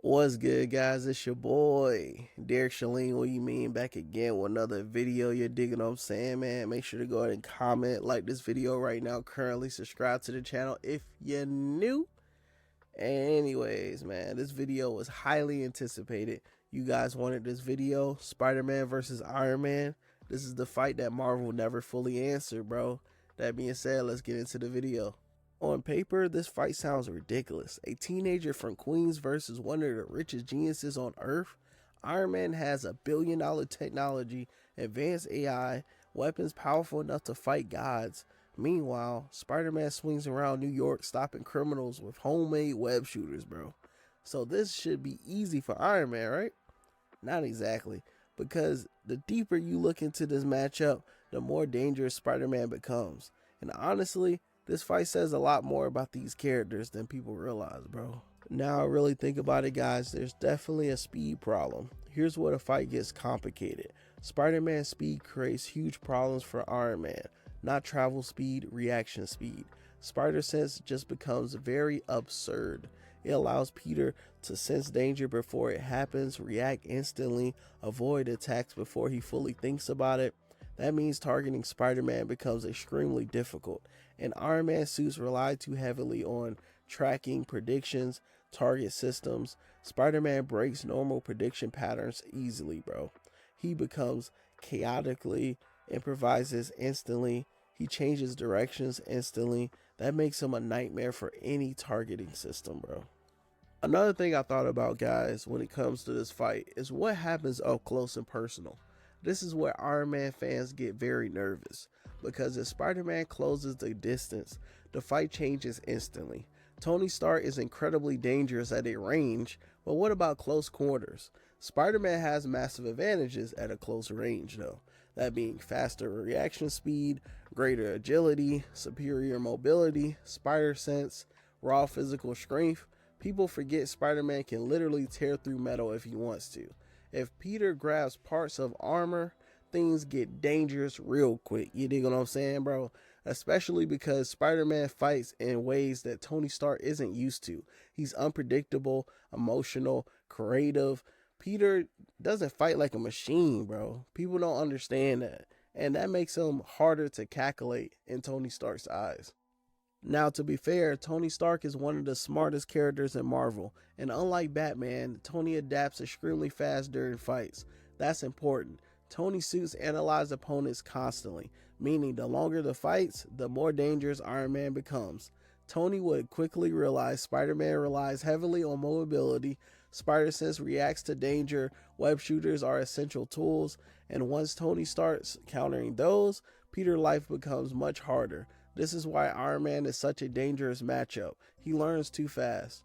What's good, guys? It's your boy Derek Shalene. What you mean? Back again with another video. You're digging what I'm saying, man. Make sure to go ahead and comment, like this video right now. Currently, subscribe to the channel if you're new. Anyways, man, this video was highly anticipated. You guys wanted this video. Spider-Man versus Iron Man. This is the fight that Marvel never fully answered, bro. That being said, let's get into the video. On paper, this fight sounds ridiculous. A teenager from Queens versus one of the richest geniuses on Earth. Iron Man has $1 billion technology, advanced AI, weapons powerful enough to fight gods. Meanwhile, Spider-Man swings around New York stopping criminals with homemade web shooters, bro. So this should be easy for Iron Man, right? Not exactly, because the deeper you look into this matchup, the more dangerous Spider-Man becomes. And honestly, this fight says a lot more about these characters than people realize, bro. Now I really think about it, guys, there's definitely a speed problem. Here's where the fight gets complicated. Spider-Man's speed creates huge problems for Iron Man. Not travel speed, reaction speed. Spider Sense just becomes very absurd. It allows Peter to sense danger before it happens, react instantly, avoid attacks before he fully thinks about it. That means targeting Spider-Man becomes extremely difficult, and Iron Man suits rely too heavily on tracking, predictions, target systems. Spider-Man breaks normal prediction patterns easily, bro. He becomes chaotically, improvises instantly, he changes directions instantly. That makes him a nightmare for any targeting system, bro. Another thing I thought about, guys, when it comes to this fight is what happens up close and personal. This is where Iron Man fans get very nervous, because if Spider-Man closes the distance, the fight changes instantly. Tony Stark is incredibly dangerous at a range, but what about close quarters? Spider-Man has massive advantages at a close range, though, that being faster reaction speed, greater agility, superior mobility, spider sense, raw physical strength. People forget Spider-Man can literally tear through metal if he wants to. If Peter grabs parts of armor, things get dangerous real quick. You dig what I'm saying, bro? Especially because Spider-Man fights in ways that Tony Stark isn't used to. He's unpredictable, emotional, creative. Peter doesn't fight like a machine, bro. People don't understand that. And that makes him harder to calculate in Tony Stark's eyes. Now, to be fair, Tony Stark is one of the smartest characters in Marvel, and unlike Batman, Tony adapts extremely fast during fights. That's important. Tony suits analyze opponents constantly, meaning the longer the fights, the more dangerous Iron Man becomes. Tony would quickly realize Spider-Man relies heavily on mobility, Spider-Sense reacts to danger, web shooters are essential tools, and once Tony starts countering those, Peter's life becomes much harder. This is why Iron Man is such a dangerous matchup. He learns too fast.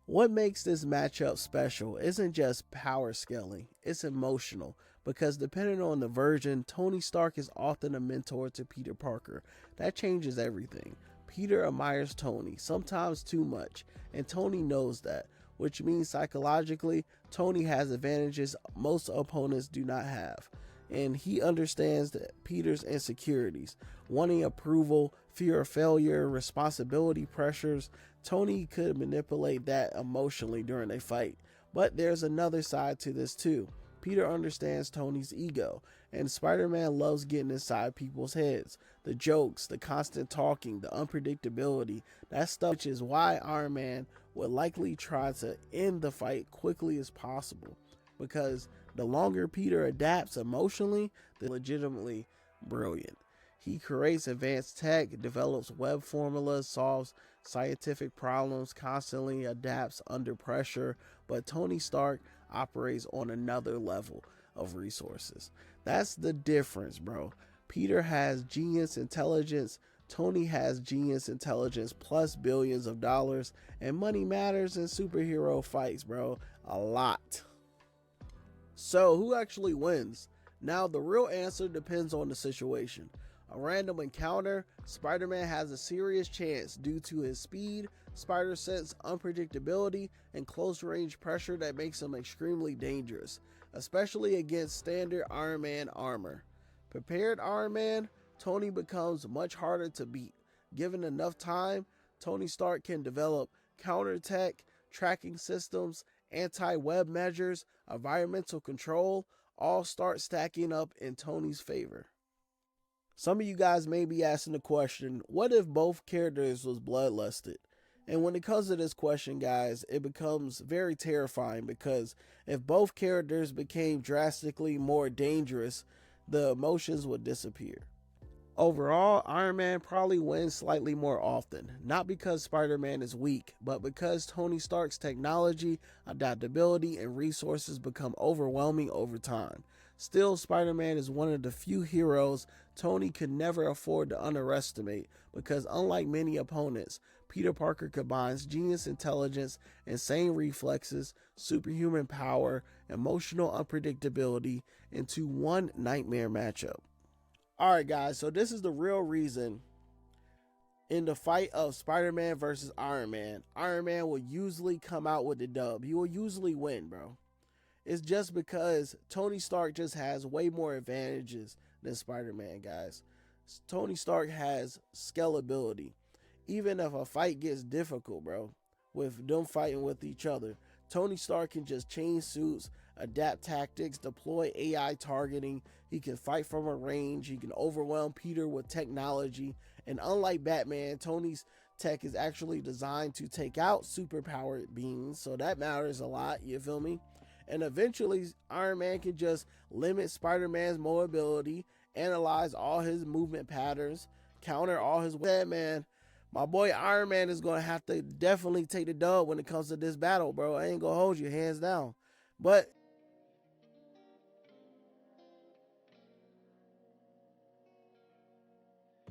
What makes this matchup special isn't just power scaling, it's emotional. Because depending on the version, Tony Stark is often a mentor to Peter Parker. That changes everything. Peter admires Tony, sometimes too much, and Tony knows that, which means psychologically, Tony has advantages most opponents do not have. And he understands that Peter's insecurities, wanting approval, fear of failure, responsibility pressures. Tony could manipulate that emotionally during a fight. But there's another side to this too. Peter understands Tony's ego, and Spider-Man loves getting inside people's heads. The jokes, the constant talking, the unpredictability, that stuff, which is why Iron Man would likely try to end the fight quickly as possible. Because the longer Peter adapts emotionally, the legitimately brilliant. He creates advanced tech, develops web formulas, solves scientific problems, constantly adapts under pressure, but Tony Stark operates on another level of resources. That's the difference, bro. Peter has genius intelligence, Tony has genius intelligence plus billions of dollars, and money matters in superhero fights, bro. A lot. So, who actually wins? Now, the real answer depends on the situation. A random encounter, Spider-Man has a serious chance due to his speed, spider sense, unpredictability, and close range pressure that makes him extremely dangerous, especially against standard Iron Man armor. Prepared Iron Man, Tony becomes much harder to beat. Given enough time, Tony Stark can develop counterattack, tracking systems, anti-web measures, environmental control, all start stacking up in Tony's favor. Some of you guys may be asking the question, what if both characters was bloodlusted? And when it comes to this question, guys, it becomes very terrifying because if both characters became drastically more dangerous, the emotions would disappear. Overall, Iron Man probably wins slightly more often, not because Spider-Man is weak, but because Tony Stark's technology, adaptability, and resources become overwhelming over time. Still, Spider-Man is one of the few heroes Tony could never afford to underestimate because unlike many opponents, Peter Parker combines genius intelligence, insane reflexes, superhuman power, emotional unpredictability into one nightmare matchup. Alright guys, so this is the real reason in the fight of Spider-Man versus Iron Man will usually come out with the dub. He will usually win, bro. It's just because Tony Stark just has way more advantages than Spider-Man, guys. Tony Stark has scalability. Even if a fight gets difficult, bro, with them fighting with each other, Tony Stark can just change suits, adapt tactics, deploy AI targeting. He can fight from a range. He can overwhelm Peter with technology. And unlike Batman, Tony's tech is actually designed to take out superpowered beings. So that matters a lot, you feel me? And eventually, Iron Man can just limit Spider-Man's mobility, analyze all his movement patterns, counter all his... Man, my boy Iron Man is going to have to definitely take the dub when it comes to this battle, bro. I ain't going to hold you, hands down. But